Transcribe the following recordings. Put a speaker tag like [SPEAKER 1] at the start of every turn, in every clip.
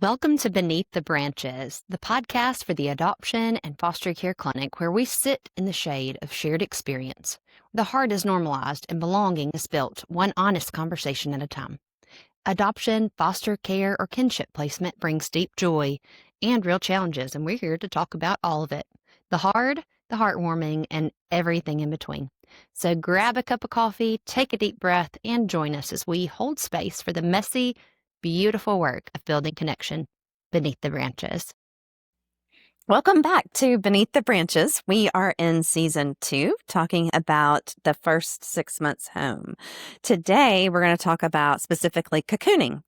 [SPEAKER 1] Welcome to Beneath the Branches, the podcast for the adoption and foster care clinic where we sit in the shade of shared experience. The heart is normalized and belonging is built one honest conversation at a time. Adoption, foster care, or kinship placement brings deep joy and real challenges, and we're here to talk about all of it. The hard, the heartwarming, and everything in between. So grab a cup of coffee, take a deep breath, and join us as we hold space for the messy, beautiful work of building connection beneath the branches.
[SPEAKER 2] Welcome back to Beneath the Branches. We are in season 2, talking about the first 6 months home. Today, we're going to talk about specifically cocooning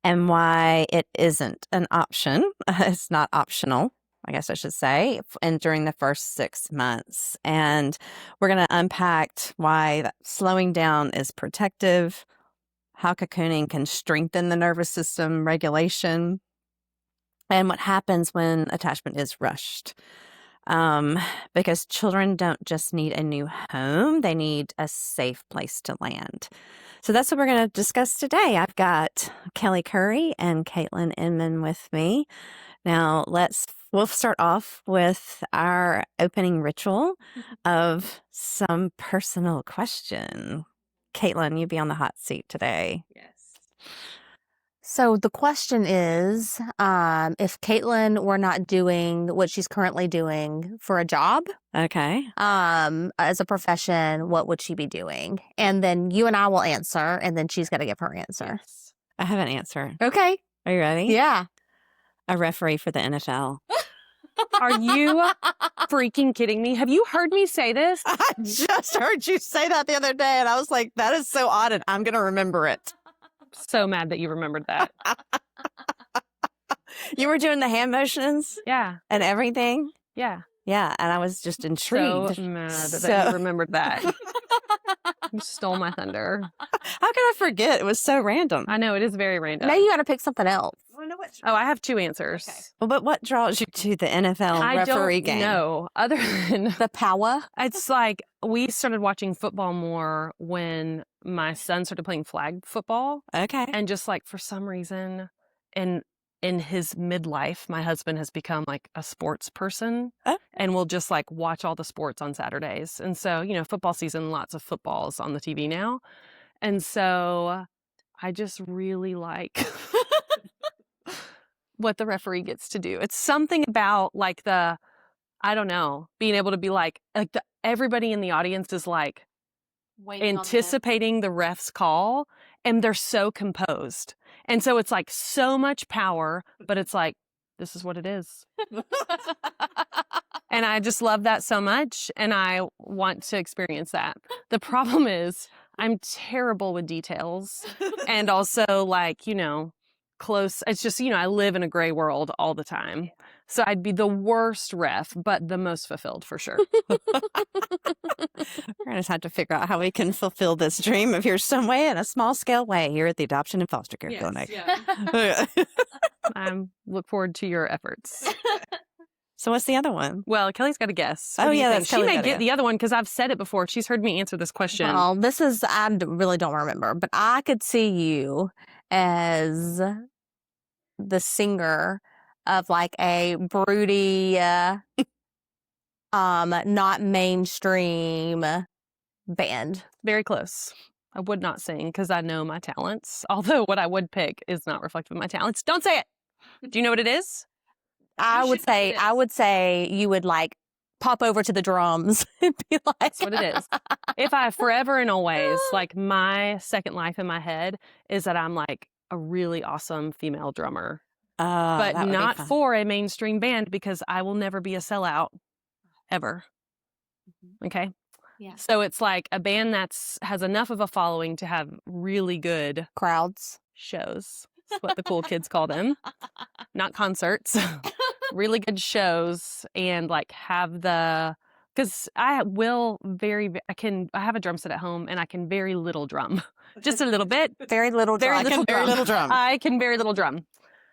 [SPEAKER 2] and why it isn't an option. It's not optional, I guess I should say, and during the first 6 months. And we're going to unpack why that slowing down is protective, how cocooning can strengthen the nervous system regulation, and what happens when attachment is rushed. Because children don't just need a new home, they need a safe place to land. So that's what we're going to discuss today. I've got Kelly Curry and Caitlin Inman with me. Now we'll start off with our opening ritual of some personal question. Caitlin, you be on the hot seat today.
[SPEAKER 3] Yes. So the question is, if Caitlin were not doing what she's currently doing for a job,
[SPEAKER 2] Okay.
[SPEAKER 3] as a profession, what would she be doing? And then you and I will answer, and then she's got to give her answer.
[SPEAKER 2] Yes. I have an answer.
[SPEAKER 3] Okay.
[SPEAKER 2] Are you ready?
[SPEAKER 3] Yeah.
[SPEAKER 2] A referee for the NFL.
[SPEAKER 4] Are you freaking kidding me? Have you heard me say this?
[SPEAKER 2] I just heard you say that the other day, and I was like, that is so odd, and I'm going to remember it.
[SPEAKER 4] So mad that you remembered that.
[SPEAKER 2] You were doing the hand motions
[SPEAKER 4] Yeah.
[SPEAKER 2] and everything?
[SPEAKER 4] Yeah.
[SPEAKER 2] Yeah, and I was just intrigued.
[SPEAKER 4] So mad that you remembered that. You stole my thunder.
[SPEAKER 2] How could I forget? It was so random.
[SPEAKER 4] I know, it is very random.
[SPEAKER 3] Now you got to pick something else.
[SPEAKER 4] Oh, I have 2 answers.
[SPEAKER 3] Okay.
[SPEAKER 2] Well, but what draws you to the NFL referee game?
[SPEAKER 4] I don't know. Other than,
[SPEAKER 3] The power.
[SPEAKER 4] it's like we started watching football more when my son started playing flag football.
[SPEAKER 2] Okay.
[SPEAKER 4] And just like for some reason, in his midlife, my husband has become like a sports person and will just like watch all the sports on Saturdays. And so, football season, lots of footballs on the TV now. And so I just really like what the referee gets to do. It's something about like I don't know, being able to be like everybody in the audience is like anticipating the ref's call, and they're so composed. And so it's like so much power, but it's like, this is what it is. And I just love that so much, and I want to experience that. The problem is I'm terrible with details and also like, close. It's just, I live in a gray world all the time. So I'd be the worst ref, but the most fulfilled for sure.
[SPEAKER 2] We're going to just have to figure out how we can fulfill this dream of yours some way in a small scale way here at the Adoption and Foster Care Clinic.
[SPEAKER 4] Yeah. I look forward to your efforts.
[SPEAKER 2] So what's the other one?
[SPEAKER 4] Well, Kelly's got a guess.
[SPEAKER 2] Oh, yeah, that's
[SPEAKER 4] she
[SPEAKER 2] Kelly's
[SPEAKER 4] may
[SPEAKER 2] got a
[SPEAKER 4] get
[SPEAKER 2] guess.
[SPEAKER 4] the other one because I've said it before. She's heard me answer this question.
[SPEAKER 3] Well, really don't remember, but I could see you as the singer of like a broody, not mainstream band.
[SPEAKER 4] Very close. I would not sing because I know my talents. Although what I would pick is not reflective of my talents. Don't say it. Do you know what it is?
[SPEAKER 3] I would say you would like pop over to the drums and be like,
[SPEAKER 4] That's what it is. If I forever and always, like my second life in my head is that I'm like a really awesome female drummer. But not for a mainstream band because I will never be a sellout ever. Okay?
[SPEAKER 3] Yeah.
[SPEAKER 4] So it's like a band has enough of a following to have really good
[SPEAKER 3] crowds.
[SPEAKER 4] shows. That's what the cool kids call them. Not concerts. Really good shows, and like have because I have a drum set at home and I can very little drum. Just a little bit.
[SPEAKER 3] Very little drum.
[SPEAKER 2] Very little drum.
[SPEAKER 4] I can very little drum.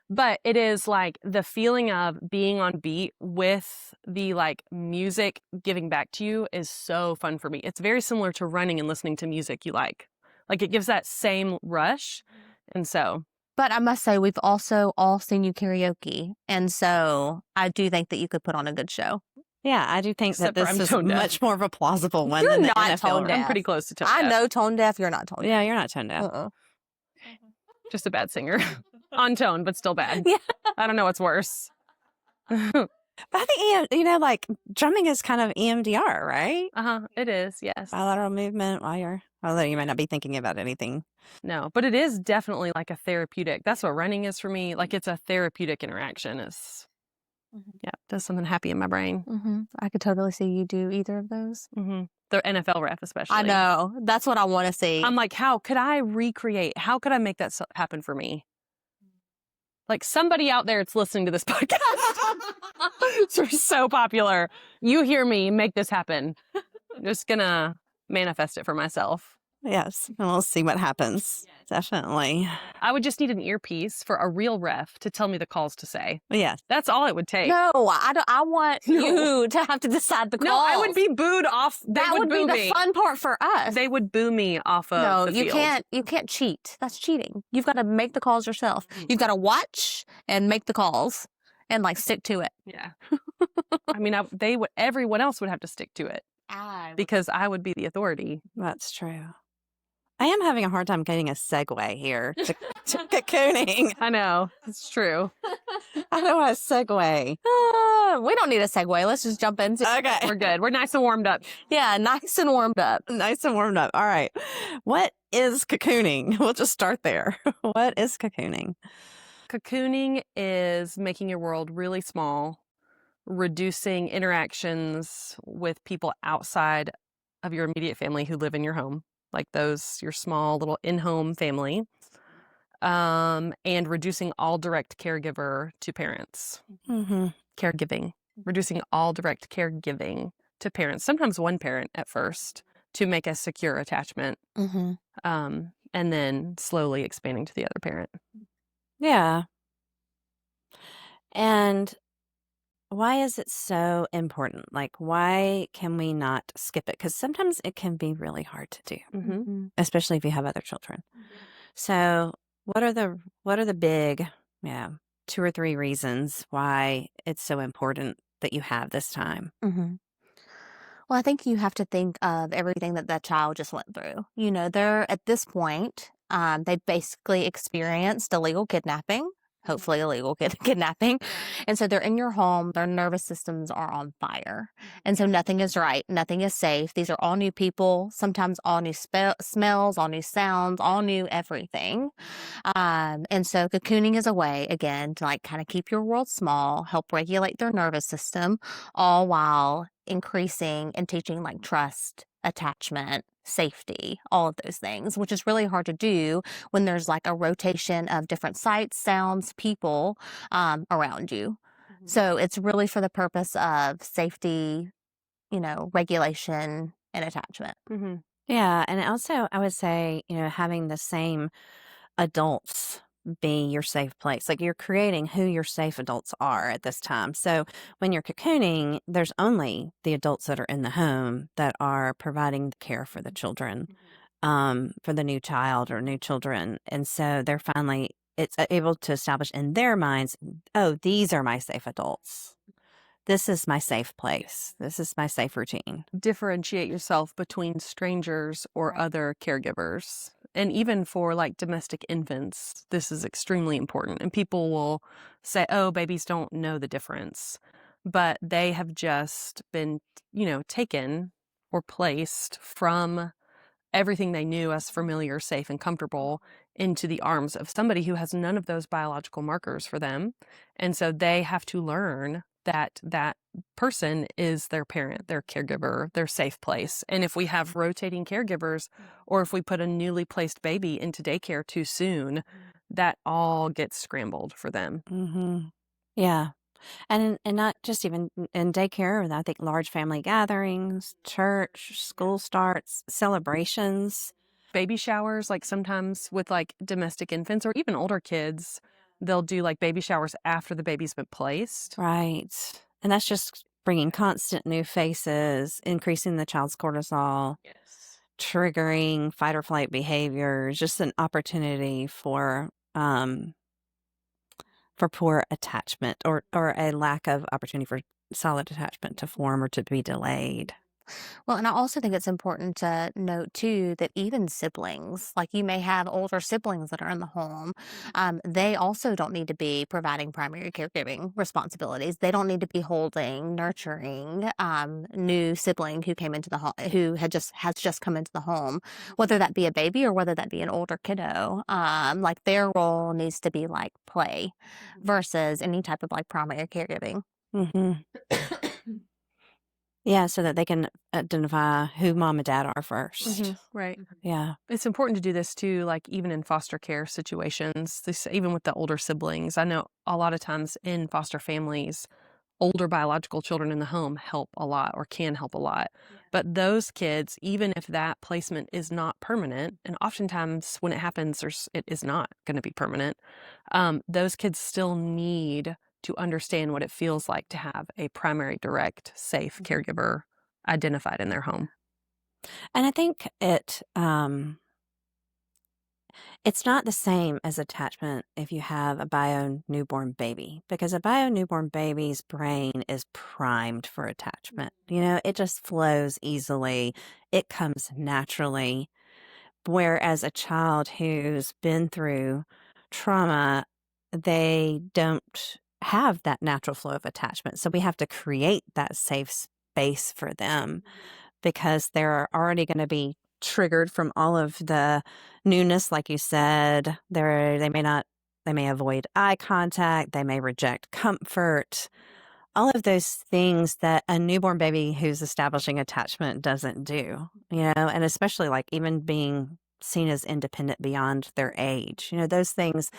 [SPEAKER 4] But it is like the feeling of being on beat with the like music giving back to you is so fun for me. It's very similar to running and listening to music you like. Like it gives that same rush. And so
[SPEAKER 3] But I must say, we've also all seen you karaoke. And so I do think that you could put on a good show.
[SPEAKER 2] Yeah, I do think
[SPEAKER 4] Except
[SPEAKER 2] that
[SPEAKER 4] for
[SPEAKER 2] this
[SPEAKER 4] I'm
[SPEAKER 2] is
[SPEAKER 4] tone deaf.
[SPEAKER 2] much more of a plausible one
[SPEAKER 3] You're
[SPEAKER 2] than the
[SPEAKER 3] not
[SPEAKER 2] NFL.
[SPEAKER 3] tone deaf.
[SPEAKER 4] I'm pretty close to tone
[SPEAKER 3] I
[SPEAKER 4] deaf.
[SPEAKER 3] know tone deaf. You're not tone deaf.
[SPEAKER 2] Yeah, you're not tone deaf.
[SPEAKER 3] Uh-uh.
[SPEAKER 4] Just a bad singer. On tone, but still bad.
[SPEAKER 3] Yeah.
[SPEAKER 4] I don't know what's worse.
[SPEAKER 2] But I think, like drumming is kind of EMDR, right?
[SPEAKER 4] It is, yes.
[SPEAKER 2] Bilateral movement although you might not be thinking about anything.
[SPEAKER 4] No, but it is definitely like a therapeutic. That's what running is for me. Like it's a therapeutic interaction. Yeah, does something happy in my brain.
[SPEAKER 3] Mm-hmm. I could totally see you do either of those.
[SPEAKER 4] Mm-hmm. The NFL ref, especially.
[SPEAKER 3] I know. That's what I want to see.
[SPEAKER 4] I'm like, how could I recreate? How could I make that happen for me? Like somebody out there that's listening to this podcast. We're so popular. You hear me, make this happen. I'm just gonna manifest it for myself.
[SPEAKER 2] Yes, and we'll see what happens. Definitely.
[SPEAKER 4] I would just need an earpiece for a real ref to tell me the calls to say.
[SPEAKER 2] Yes.
[SPEAKER 4] That's all it would take.
[SPEAKER 3] No, I don't. I want you to have to decide the calls.
[SPEAKER 4] No, I would be booed off.
[SPEAKER 3] That would be the fun part for us.
[SPEAKER 4] They would boo me off of
[SPEAKER 3] No,
[SPEAKER 4] the
[SPEAKER 3] you
[SPEAKER 4] field.
[SPEAKER 3] can't. You can't cheat. That's cheating. You've got to make the calls yourself. You've got to watch and make the calls and like stick to it.
[SPEAKER 4] Yeah. I mean, everyone else would have to stick to it because I would be the authority.
[SPEAKER 2] That's true. I am having a hard time getting a segue here to cocooning.
[SPEAKER 4] I know. It's true.
[SPEAKER 2] I don't want a segue.
[SPEAKER 3] We don't need a segue. Let's just jump into it.
[SPEAKER 2] Okay.
[SPEAKER 4] We're good. We're nice and warmed up.
[SPEAKER 3] Yeah, nice and warmed up.
[SPEAKER 2] Nice and warmed up. All right. What is cocooning? We'll just start there. What is cocooning?
[SPEAKER 4] Cocooning is making your world really small, reducing interactions with people outside of your immediate family who live in your home, like your small little in-home family, and reducing all direct caregiver to parents.
[SPEAKER 2] Mm-hmm.
[SPEAKER 4] Caregiving. Reducing all direct caregiving to parents, sometimes one parent at first, to make a secure attachment,
[SPEAKER 3] Mm-hmm.
[SPEAKER 4] and then slowly expanding to the other parent.
[SPEAKER 2] Yeah. And why is it so important? Like, why can we not skip it? Because sometimes it can be really hard to do,
[SPEAKER 4] Mm-hmm.
[SPEAKER 2] especially if you have other children. So what are the big, 2 or 3 reasons why it's so important that you have this time?
[SPEAKER 3] Mm-hmm. Well, I think you have to think of everything that child just went through. You know, they're at this point, they basically experienced illegal kidnapping, hopefully illegal kidnapping. And so they're in your home, their nervous systems are on fire. And so nothing is right, nothing is safe. These are all new people, sometimes all new smells, all new sounds, all new everything. And so cocooning is a way, again, to like kind of keep your world small, help regulate their nervous system, all while increasing and teaching like trust, attachment, safety, all of those things, which is really hard to do when there's like a rotation of different sights, sounds, people around you. Mm-hmm. So it's really for the purpose of safety, regulation and attachment.
[SPEAKER 4] Mm-hmm.
[SPEAKER 2] Yeah. And also, I would say, having the same adults be your safe place. Like you're creating who your safe adults are at this time. So when you're cocooning, there's only the adults that are in the home that are providing the care for the children, for the new child or new children. And so it's able to establish in their minds, oh, these are my safe adults. This is my safe place. This is my safe routine.
[SPEAKER 4] Differentiate yourself between strangers or other caregivers. And even for like domestic infants, this is extremely important. And people will say, oh, babies don't know the difference. But they have just been, taken or placed from everything they knew as familiar, safe, and comfortable into the arms of somebody who has none of those biological markers for them. And so they have to learn that person is their parent, their caregiver, their safe place. And if we have rotating caregivers, or if we put a newly placed baby into daycare too soon, that all gets scrambled for them.
[SPEAKER 2] Mm-hmm. Yeah. And not just even in daycare, I think large family gatherings, church, school starts, celebrations.
[SPEAKER 4] Baby showers, like sometimes with like domestic infants or even older kids, they'll do like baby showers after the baby's been placed.
[SPEAKER 2] Right. And that's just bringing constant new faces, increasing the child's cortisol, triggering fight or flight behaviors, just an opportunity for for poor attachment or a lack of opportunity for solid attachment to form or to be delayed.
[SPEAKER 3] Well, and I also think it's important to note too that even siblings, like you may have older siblings that are in the home, they also don't need to be providing primary caregiving responsibilities. They don't need to be holding, nurturing new sibling who came into the home, who has just come into the home, whether that be a baby or whether that be an older kiddo. Like their role needs to be like play versus any type of like primary caregiving.
[SPEAKER 2] Mm-hmm. Yeah, so that they can identify who mom and dad are 1st.
[SPEAKER 4] Right.
[SPEAKER 2] Yeah.
[SPEAKER 4] It's important to do this too, like even in foster care situations, even with the older siblings. I know a lot of times in foster families, older biological children in the home help a lot or can help a lot. But those kids, even if that placement is not permanent, and oftentimes when it happens, it is not going to be permanent, those kids still need to understand what it feels like to have a primary, direct, safe caregiver identified in their home.
[SPEAKER 2] And I think it's not the same as attachment if you have a bio newborn baby, because a bio newborn baby's brain is primed for attachment. You know, it just flows easily. It comes naturally. Whereas a child who's been through trauma, they don't have that natural flow of attachment. So we have to create that safe space for them because they're already going to be triggered from all of the newness, like you said. They may avoid eye contact, they may reject comfort, all of those things that a newborn baby who's establishing attachment doesn't do, and especially like even being seen as independent beyond their age, those things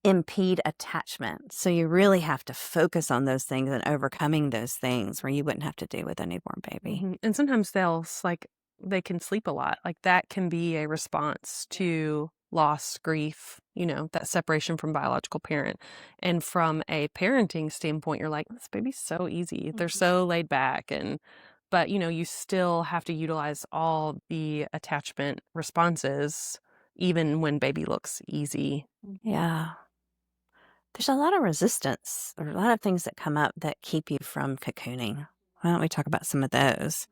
[SPEAKER 2] impede attachment. So you really have to focus on those things and overcoming those things where you wouldn't have to do with a newborn baby.
[SPEAKER 4] And sometimes they can sleep a lot. Like that can be a response to loss, grief, that separation from biological parent. And from a parenting standpoint, you're like, this baby's so easy. They're so laid back. But you still have to utilize all the attachment responses, even when baby looks easy.
[SPEAKER 2] Yeah. There's a lot of resistance or a lot of things that come up that keep you from cocooning. Why don't we talk about some of those?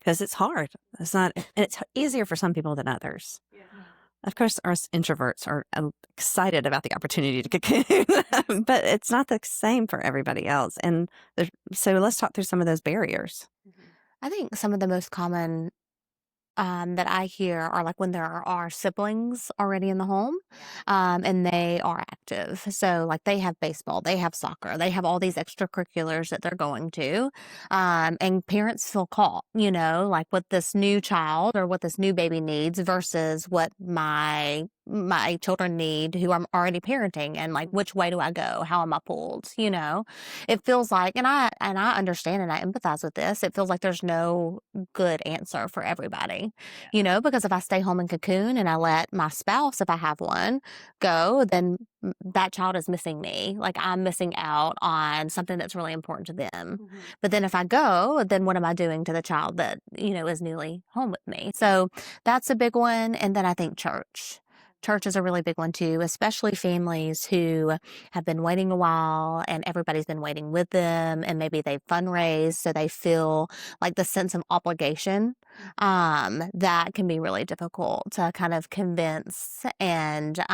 [SPEAKER 2] Because it's hard. It's easier for some people than others. Yeah. Of course, us introverts are excited about the opportunity to cocoon, but it's not the same for everybody else. And so let's talk through some of those barriers.
[SPEAKER 3] I think some of the most common that I hear are like when there are siblings already in the home, and they are active. So like they have baseball, they have soccer, they have all these extracurriculars that they're going to, and parents feel caught, like what this new child or what this new baby needs versus what my children need who I'm already parenting, and like which way do I go? How am I pulled? It feels like, and I understand and I empathize with this. It feels like there's no good answer for everybody, because if I stay home and cocoon and I let my spouse, if I have one, go, then that child is missing me. Like I'm missing out on something that's really important to them. But then if I go, then what am I doing to the child that, is newly home with me? So that's a big one. And then I think church. Church is a really big one too, especially families who have been waiting a while and everybody's been waiting with them, and maybe they've fundraised, so they feel like the sense of obligation that can be really difficult to kind of convince and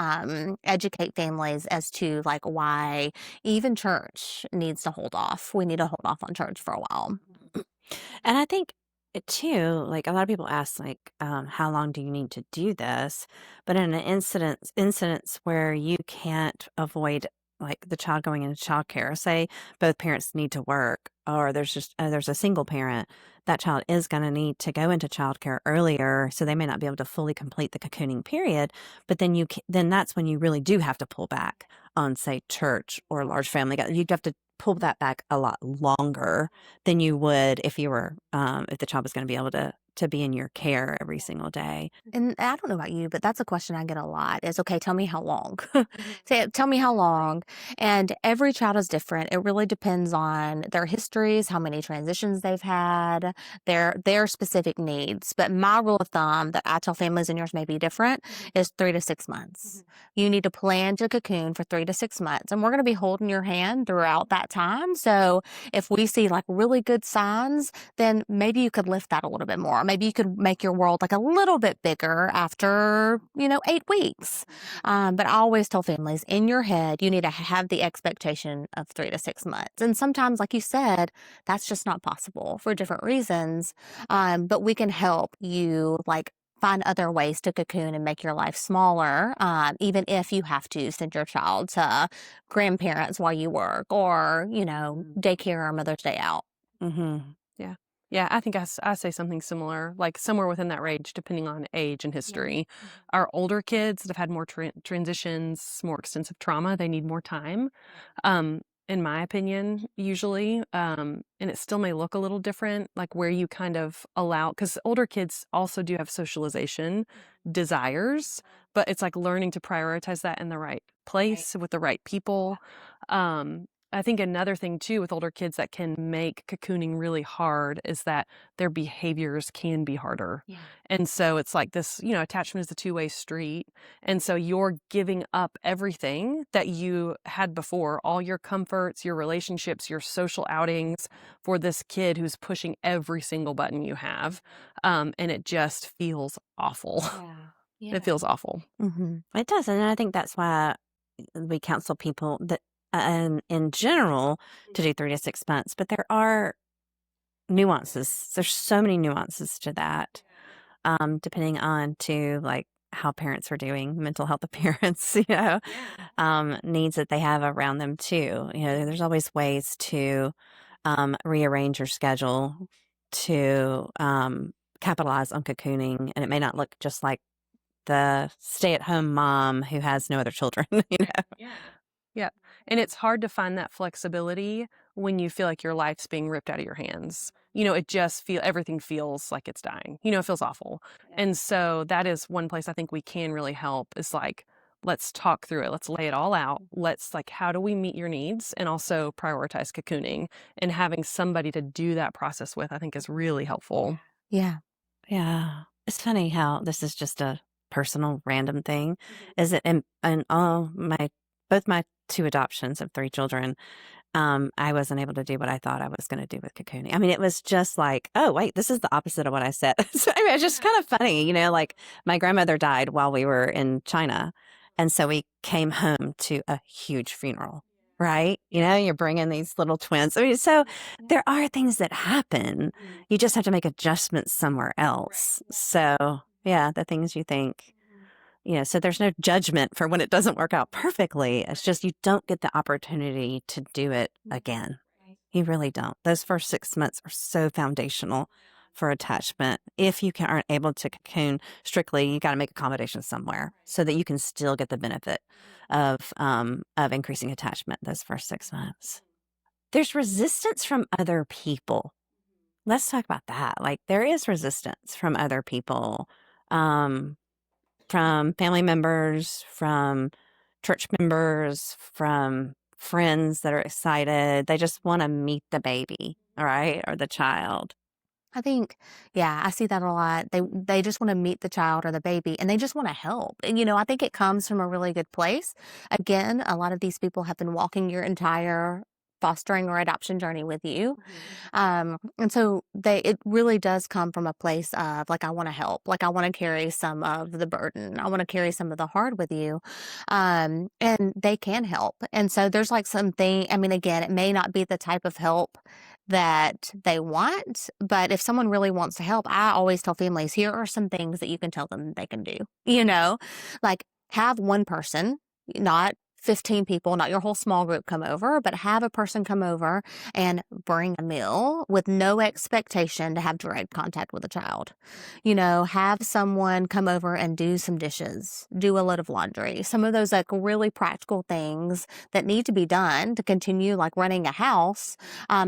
[SPEAKER 3] educate families as to like why even church needs to hold off. We need to hold off on church for a while.
[SPEAKER 2] And I think too, like a lot of people ask, like, how long do you need to do this? But in an incidents where you can't avoid like the child going into childcare, say both parents need to work, or there's a single parent, that child is going to need to go into childcare earlier, so they may not be able to fully complete the cocooning period. But then then that's when you really do have to pull back on, say, church or large family. You'd have to pull that back a lot longer than you would if you were if the child was going to be able to to be in your care every single day.
[SPEAKER 3] And I don't know about you, but that's a question I get a lot is, okay, tell me how long. Tell me how long. And every child is different. It really depends on their histories, how many transitions they've had, their specific needs. But my rule of thumb that I tell families, and yours may be different, is 3 to 6 months. You need to plan to cocoon for 3 to 6 months. And we're going to be holding your hand throughout that time. So if we see like really good signs, then maybe you could lift that a little bit more. Maybe you could make your world like a little bit bigger after, 8 weeks. But I always tell families, in your head, you need to have the expectation of 3 to 6 months. And sometimes, like you said, that's just not possible for different reasons. But we can help you like find other ways to cocoon and make your life smaller, even if you have to send your child to grandparents while you work or, daycare or Mother's Day out.
[SPEAKER 2] Mm-hmm.
[SPEAKER 4] Yeah, I think I say something similar, like somewhere within that range, depending on age and history. Our older kids that have had more transitions, more extensive trauma, they need more time, in my opinion, usually. And it still may look a little different, like where you kind of allow, because older kids also do have socialization desires, but it's like learning to prioritize that in the right place with the right people. I think another thing too with older kids that can make cocooning really hard is that their behaviors can be harder.
[SPEAKER 1] Yeah.
[SPEAKER 4] And so it's like this, attachment is a two-way street. And so you're giving up everything that you had before, all your comforts, your relationships, your social outings for this kid who's pushing every single button you have. And it just feels awful.
[SPEAKER 1] Yeah.
[SPEAKER 4] It feels awful.
[SPEAKER 3] Mm-hmm.
[SPEAKER 2] It does. And I think that's why we counsel people that, in general, to do 3 to 6 months. But there are nuances. There's so many nuances to that, depending on to like how parents are doing, mental health of parents, needs that they have around them too. There's always ways to rearrange your schedule to capitalize on cocooning, and it may not look just like the stay-at-home mom who has no other children.
[SPEAKER 4] Yeah. And it's hard to find that flexibility when you feel like your life's being ripped out of your hands. It just everything feels like it's dying. It feels awful. And so that is one place I think we can really help is like, let's talk through it. Let's lay it all out. Let's how do we meet your needs and also prioritize cocooning, and having somebody to do that process with, I think is really helpful.
[SPEAKER 3] Yeah.
[SPEAKER 2] Yeah. It's funny how this is just a personal random thing. Is it in both my 2 adoptions of 3 children, I wasn't able to do what I thought I was going to do with cocooning. I mean, it was just like, oh, wait, this is the opposite of what I said. So, I mean, it's just kind of funny, like my grandmother died while we were in China. And so we came home to a huge funeral, right? You're bringing these little twins. I mean, so there are things that happen. You just have to make adjustments somewhere else. So, yeah, the things you think. So there's no judgment for when it doesn't work out perfectly. It's just you don't get the opportunity to do it again. You really don't. Those first 6 months are so foundational for attachment. If you aren't able to cocoon strictly, you got to make accommodations somewhere so that you can still get the benefit of increasing attachment those first 6 months. There's resistance from other people. Let's talk about that. Like there is resistance from other people. From family members, from church members, from friends that are excited. They just want to meet the baby, all right, or the child.
[SPEAKER 3] I think, I see that a lot. They just want to meet the child or the baby, and they just want to help. And I think it comes from a really good place. Again, a lot of these people have been walking your entire fostering or adoption journey with you. And so it really does come from a place of like, I want to help, like I want to carry some of the burden. I want to carry some of the hard with you. And they can help. And so there's like something, I mean, again, it may not be the type of help that they want, but if someone really wants to help, I always tell families, here are some things that you can tell them they can do, like have one person, not 15 people, not your whole small group, come over, but have a person come over and bring a meal with no expectation to have direct contact with a child. Have someone come over and do some dishes, do a load of laundry, some of those like really practical things that need to be done to continue like running a house,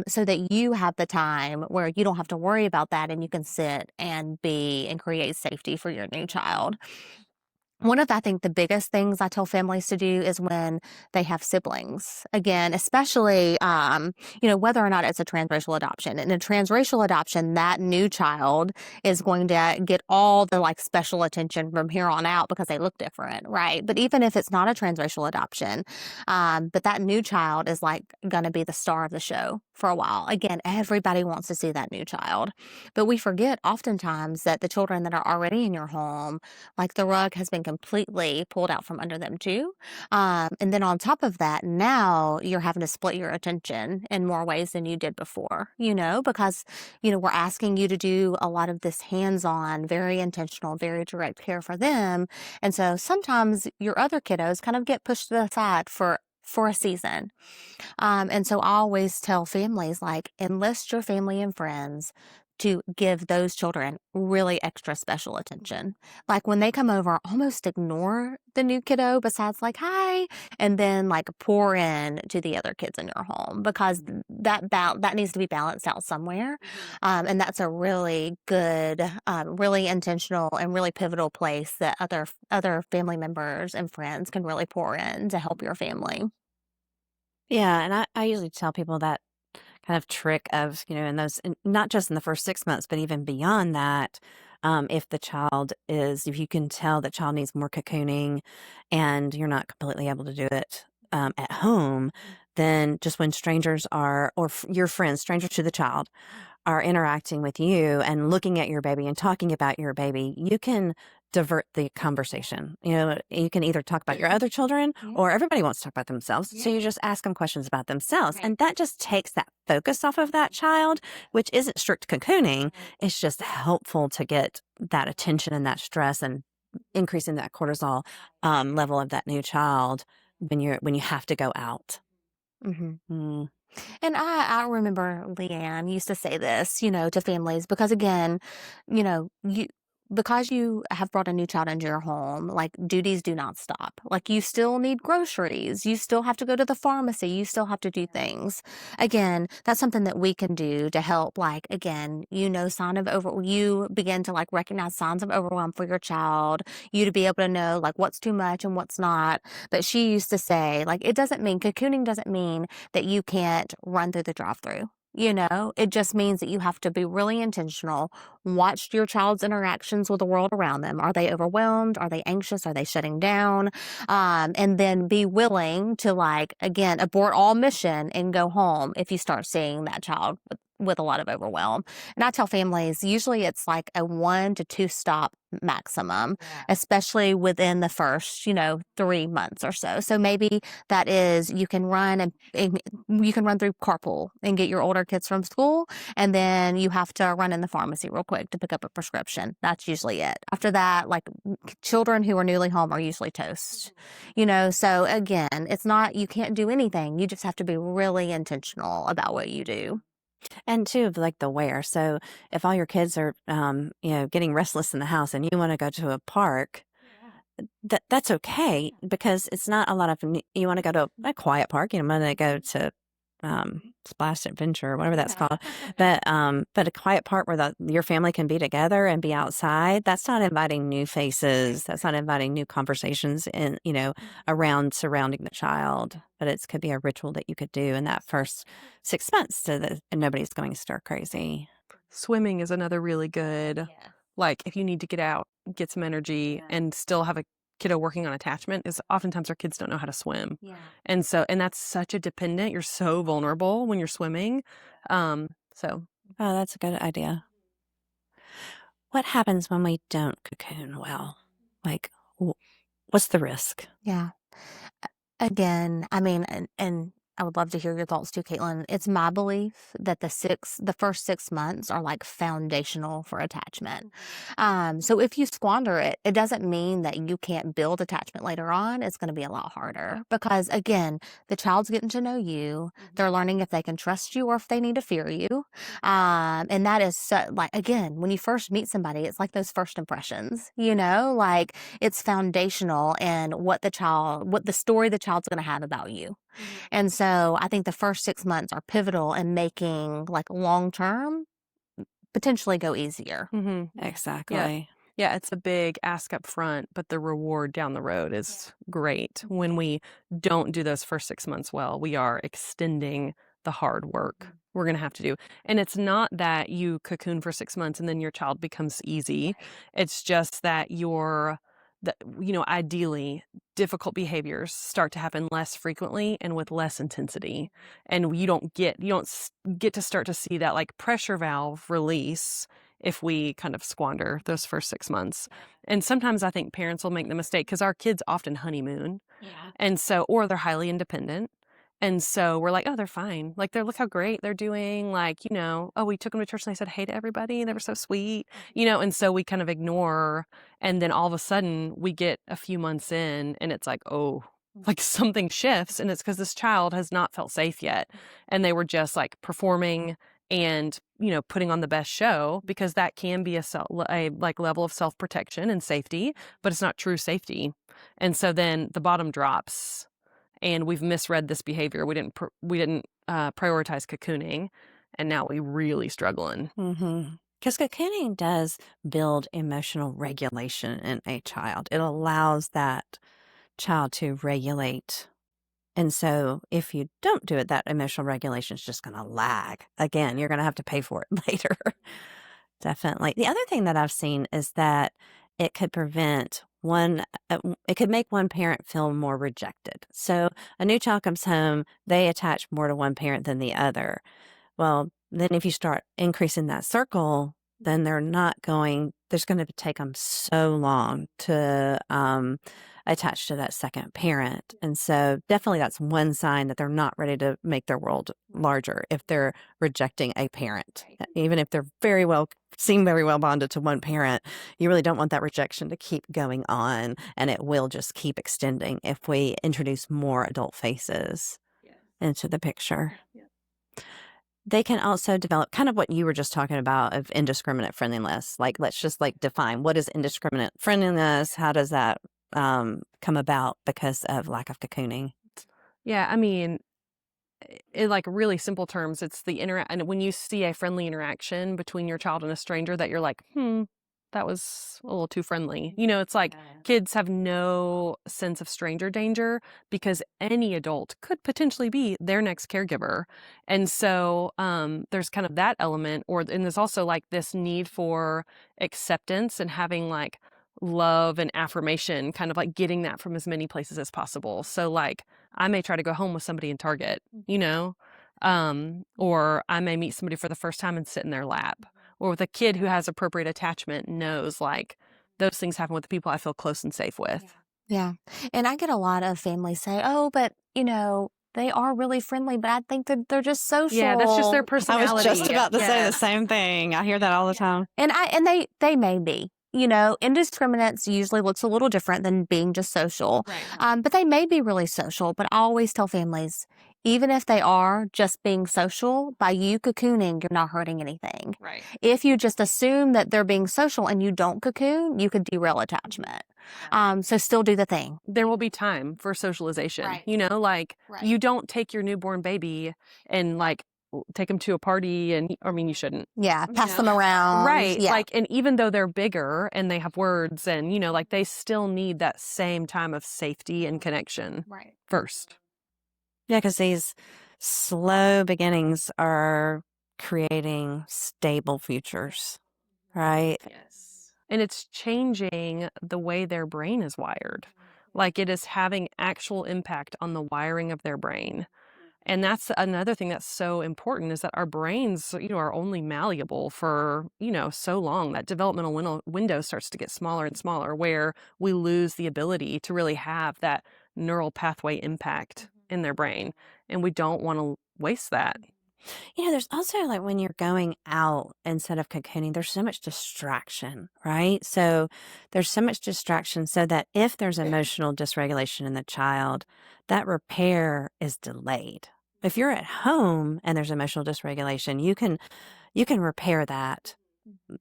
[SPEAKER 3] so that you have the time where you don't have to worry about that and you can sit and be and create safety for your new child. One of, I think, the biggest things I tell families to do is when they have siblings. Again, especially, whether or not it's a transracial adoption. In a transracial adoption, that new child is going to get all the like special attention from here on out because they look different, right? But even if it's not a transracial adoption, but that new child is like going to be the star of the show for a while. Again, everybody wants to see that new child, but we forget oftentimes that the children that are already in your home, like the rug has been completely pulled out from under them too. And then on top of that, now you're having to split your attention in more ways than you did before, because, we're asking you to do a lot of this hands-on, very intentional, very direct care for them. And so sometimes your other kiddos kind of get pushed to the side for a season. And so I always tell families, like, enlist your family and friends to give those children really extra special attention. Like when they come over, almost ignore the new kiddo besides like, hi, and then like pour in to the other kids in your home, because that needs to be balanced out somewhere. And that's a really good, really intentional and really pivotal place that other family members and friends can really pour in to help your family.
[SPEAKER 2] Yeah, and I usually tell people that kind of trick of, not just in the first 6 months, but even beyond that, if you can tell the child needs more cocooning and you're not completely able to do it at home, then just when strangers are, or your friends, strangers to the child, are interacting with you and looking at your baby and talking about your baby, you can divert the conversation. You can either talk about your other children or everybody wants to talk about themselves. So you just ask them questions about themselves. And that just takes that focus off of that child, which isn't strict cocooning. It's just helpful to get that attention and that stress and increasing that cortisol level of that new child when you have to go out.
[SPEAKER 3] Mm-hmm.
[SPEAKER 2] Mm.
[SPEAKER 3] And I remember Leanne used to say this, to families, because again, because you have brought a new child into your home, like duties do not stop. Like you still need groceries. You still have to go to the pharmacy. You still have to do things. Again, that's something that we can do to help, like, again, you begin to like recognize signs of overwhelm for your child, you to be able to know like what's too much and what's not. But she used to say, like, cocooning doesn't mean that you can't run through the drive-through. It just means that you have to be really intentional, watch your child's interactions with the world around them. Are they overwhelmed? Are they anxious? Are they shutting down? And then be willing to, like, again, abort all mission and go home if you start seeing that child with a lot of overwhelm. And I tell families, usually it's like a 1 to 2 stop maximum, especially within the first, 3 months or so. So maybe that is, you can run and you can run through carpool and get your older kids from school. And then you have to run in the pharmacy real quick to pick up a prescription. That's usually it. After that, like children who are newly home are usually toast, so again, it's not, you can't do anything. You just have to be really intentional about what you do.
[SPEAKER 2] And too, of like the where. So if all your kids are, getting restless in the house and you want to go to a park, that's okay, because it's not a lot of, you want to go to a quiet park, you want to go to Splash Adventure or whatever that's called. But a quiet park where your family can be together and be outside, that's not inviting new faces. That's not inviting new conversations around surrounding the child. But it could be a ritual that you could do in that first 6 months so that nobody's going stir crazy.
[SPEAKER 4] Swimming is another really good, like if you need to get out, get some energy and still have a kiddo working on attachment, is oftentimes our kids don't know how to swim. And that's such a dependent, you're so vulnerable when you're swimming.
[SPEAKER 2] Oh, that's a good idea. What happens when we don't cocoon well? Like, what's the risk?
[SPEAKER 3] Yeah. Again, I mean, and I would love to hear your thoughts too, Caitlin. It's my belief that the first 6 months are like foundational for attachment. So if you squander it, it doesn't mean that you can't build attachment later on. It's going to be a lot harder because again, the child's getting to know you. They're learning if they can trust you or if they need to fear you. And that is so, like, again, when you first meet somebody, it's like those first impressions, like it's foundational in what the story the child's going to have about you. And so I think the first 6 months are pivotal in making like long term potentially go easier.
[SPEAKER 2] Exactly.
[SPEAKER 4] Yeah, it's a big ask up front, but the reward down the road is great. When we don't do those first 6 months well, we are extending the hard work we're going to have to do. And it's not that you cocoon for 6 months and then your child becomes easy. It's just that ideally, difficult behaviors start to happen less frequently and with less intensity. And you don't get to start to see that like pressure valve release if we kind of squander those first 6 months. And sometimes I think parents will make the mistake because our kids often honeymoon. And so, or they're highly independent. And so we're like, oh, they're fine. Like, look how great they're doing. Like, oh, we took them to church and they said hey to everybody. They were so sweet, and so we kind of ignore. And then all of a sudden we get a few months in and it's like, oh, like something shifts. And it's because this child has not felt safe yet. And they were just like performing and, putting on the best show, because that can be a like level of self-protection and safety, but it's not true safety. And so then the bottom drops. And we've misread this behavior. We didn't prioritize cocooning, and now we really struggling.
[SPEAKER 2] Because cocooning does build emotional regulation in a child. It allows that child to regulate. And so if you don't do it, that emotional regulation is just going to lag. Again, you're going to have to pay for it later. Definitely. The other thing that I've seen is that it could it could make one parent feel more rejected. So a new child comes home, they attach more to one parent than the other. Well, then if you start increasing that circle, then there's going to take them so long to attach to that second parent. And so definitely that's one sign that they're not ready to make their world larger if they're rejecting a parent. Even if they're seem very well bonded to one parent, you really don't want that rejection to keep going on, and it will just keep extending if we introduce more adult faces into the picture. They can also develop kind of what you were just talking about of indiscriminate friendliness. Like, let's just define what is indiscriminate friendliness. How does that come about because of lack of cocooning?
[SPEAKER 4] Yeah, I mean, in like really simple terms, it's and when you see a friendly interaction between your child and a stranger that you're like, that was a little too friendly. It's like kids have no sense of stranger danger because any adult could potentially be their next caregiver. And so there's kind of that element, and there's also like this need for acceptance and having like love and affirmation, kind of like getting that from as many places as possible. So like I may try to go home with somebody in Target, or I may meet somebody for the first time and sit in their lap. Or with a kid who has appropriate attachment, knows like those things happen with the people I feel close and safe with.
[SPEAKER 3] Yeah. And I get a lot of families say, oh, but they are really friendly, but I think that they're just social.
[SPEAKER 4] Yeah, that's just their personality.
[SPEAKER 2] I was just about to say the same thing. I hear that all the time.
[SPEAKER 3] And they may be. Indiscriminates usually looks a little different than being just social. Right. But they may be really social. But I always tell families, even if they are just being social, by you cocooning, you're not hurting anything.
[SPEAKER 4] Right.
[SPEAKER 3] If you just assume that they're being social and you don't cocoon, you could derail attachment. So still do the thing.
[SPEAKER 4] There will be time for socialization. Right. You don't take your newborn baby and like take them to a party, and you shouldn't.
[SPEAKER 3] Yeah, pass them around.
[SPEAKER 4] Right.
[SPEAKER 3] Yeah.
[SPEAKER 4] And even though they're bigger and they have words and, they still need that same time of safety and connection first.
[SPEAKER 2] Yeah, because these slow beginnings are creating stable futures, right?
[SPEAKER 4] Yes. And it's changing the way their brain is wired. Like, it is having actual impact on the wiring of their brain. And that's another thing that's so important, is that our brains, are only malleable for, so long. That developmental window starts to get smaller and smaller, where we lose the ability to really have that neural pathway impact in their brain, and we don't want to waste that.
[SPEAKER 2] There's also like when you're going out instead of cocooning, there's so much distraction, right? So there's so much distraction so that if there's emotional dysregulation in the child, that repair is delayed. If you're at home and there's emotional dysregulation, you can repair that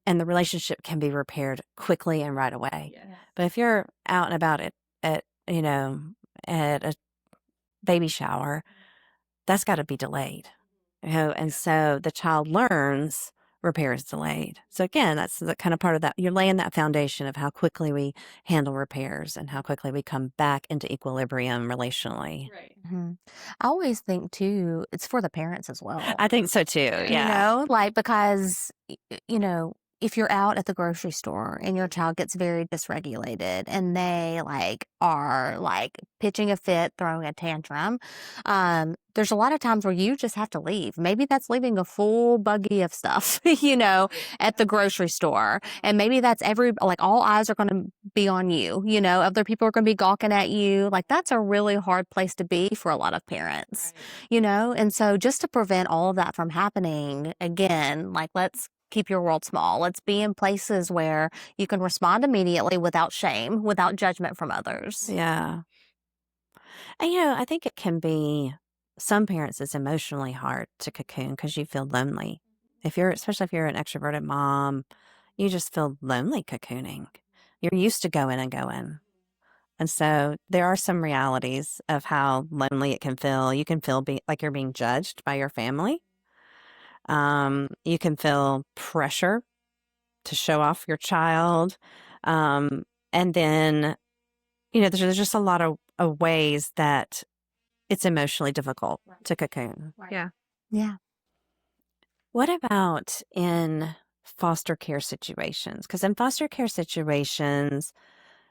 [SPEAKER 2] and the relationship can be repaired quickly and right away.
[SPEAKER 4] Yes.
[SPEAKER 2] But if you're out and about at at a baby shower, that's got to be delayed. And so the child learns repair is delayed. So again, that's the kind of part of that. You're laying that foundation of how quickly we handle repairs and how quickly we come back into equilibrium relationally.
[SPEAKER 4] Right.
[SPEAKER 3] I always think too, it's for the parents as well.
[SPEAKER 2] I think so too. Yeah.
[SPEAKER 3] Because, if you're out at the grocery store and your child gets very dysregulated and they are pitching a fit, throwing a tantrum, there's a lot of times where you just have to leave. Maybe that's leaving a full buggy of stuff, at the grocery store. And maybe that's all eyes are going to be on you, other people are going to be gawking at you. That's a really hard place to be for a lot of parents, And so just to prevent all of that from happening, again, let's keep your world small. Let's be in places where you can respond immediately without shame, without judgment from others.
[SPEAKER 2] Yeah. And, I think it can be, some parents, it's emotionally hard to cocoon because you feel lonely. Especially if you're an extroverted mom, you just feel lonely cocooning. You're used to going and going. And so there are some realities of how lonely it can feel. You can feel like you're being judged by your family. You can feel pressure to show off your child. And then, there's just a lot of ways that it's emotionally difficult to cocoon.
[SPEAKER 4] Yeah.
[SPEAKER 3] Yeah.
[SPEAKER 2] What about in foster care situations? Because in foster care situations,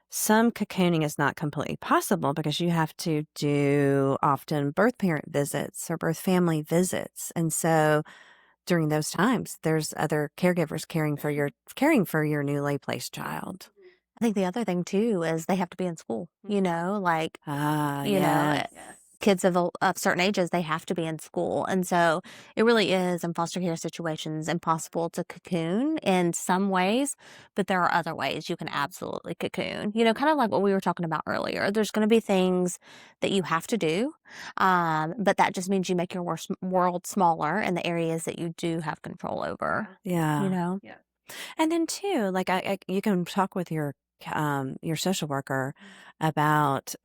[SPEAKER 2] some cocooning is not completely possible because you have to do often birth parent visits or birth family visits. And so during those times, there's other caregivers caring for your newly placed child.
[SPEAKER 3] I think the other thing too is they have to be in school,
[SPEAKER 2] Yeah.
[SPEAKER 3] kids of certain ages, they have to be in school. And so it really is in foster care situations impossible to cocoon in some ways, but there are other ways you can absolutely cocoon. Kind of like what we were talking about earlier. There's going to be things that you have to do, but that just means you make your world smaller in the areas that you do have control over.
[SPEAKER 2] Yeah.
[SPEAKER 3] Yeah.
[SPEAKER 2] And then too, you can talk with your social worker about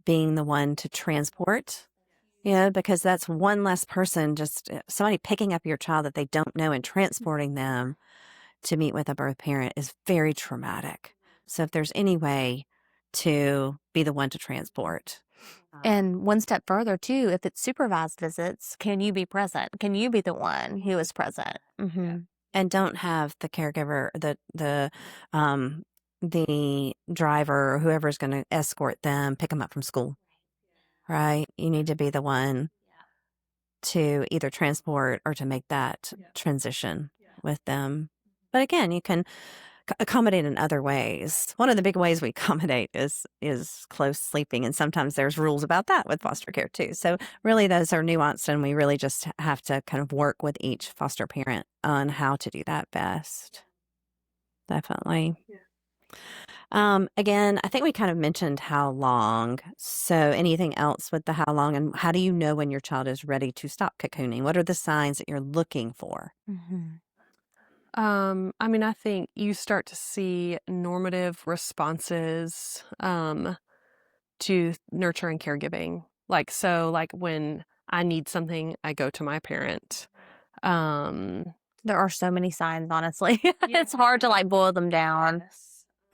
[SPEAKER 2] being the one to transport, because that's one less person, just somebody picking up your child that they don't know and transporting them to meet with a birth parent is very traumatic. So if there's any way to be the one to transport.
[SPEAKER 3] And one step further too, if it's supervised visits, can you be present? Can you be the one who is present? Mm-hmm.
[SPEAKER 2] And don't have the caregiver, the driver or whoever's going to escort them, pick them up from school, right? You need to be the one to either transport or to make that transition with them. But again, you can accommodate in other ways. One of the big ways we accommodate is close sleeping. And sometimes there's rules about that with foster care too. So really those are nuanced and we really just have to kind of work with each foster parent on how to do that best. Definitely. Yeah. Again, I think we kind of mentioned how long. So anything else with the how long, and how do you know when your child is ready to stop cocooning? What are the signs that you're looking for?
[SPEAKER 3] Mm-hmm.
[SPEAKER 4] I think you start to see normative responses to nurture and caregiving. Like when I need something, I go to my parent.
[SPEAKER 3] There are so many signs, honestly. It's hard to boil them down.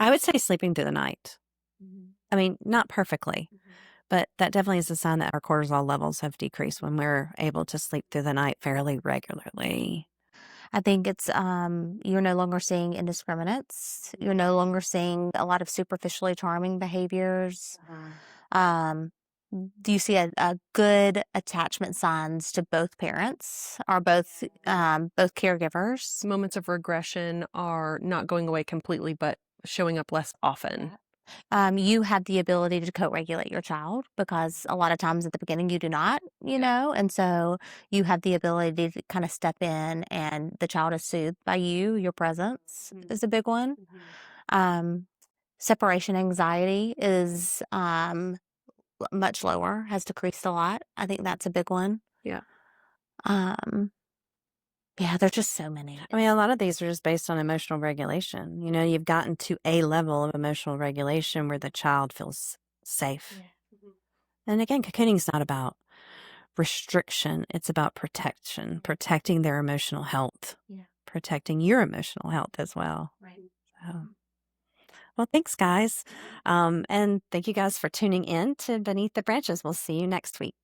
[SPEAKER 2] I would say sleeping through the night. Mm-hmm. I mean, not perfectly, but that definitely is a sign that our cortisol levels have decreased when we're able to sleep through the night fairly regularly.
[SPEAKER 3] I think it's you're no longer seeing indiscriminates. You're no longer seeing a lot of superficially charming behaviors. Do you see a good attachment signs to both parents or both caregivers?
[SPEAKER 4] Moments of regression are not going away completely, but showing up less often.
[SPEAKER 3] You have the ability to co-regulate your child because a lot of times at the beginning you do not, you know, and so you have the ability to kind of step in and the child is soothed by you. Your presence is a big one. Um, Separation anxiety is much lower, has decreased a lot. I think that's a big one.
[SPEAKER 4] Yeah.
[SPEAKER 3] Yeah, there's just so many.
[SPEAKER 2] I mean, a lot of these are just based on emotional regulation. You know, you've gotten to a level of emotional regulation where the child feels safe. And again, cocooning is not about restriction, it's about protection, protecting their emotional health, protecting your emotional health as well. So, well, thanks, guys. And thank you guys for tuning in to Beneath the Branches. We'll see you next week.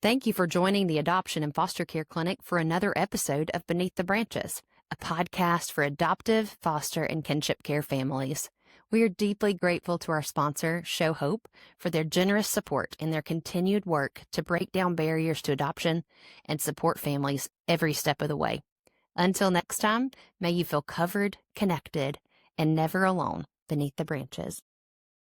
[SPEAKER 1] Thank you for joining the Adoption and Foster Care Clinic for another episode of Beneath the Branches, a podcast for adoptive, foster, and kinship care families. We are deeply grateful to our sponsor, Show Hope, for their generous support in their continued work to break down barriers to adoption and support families every step of the way. Until next time, may you feel covered, connected, and never alone beneath the branches.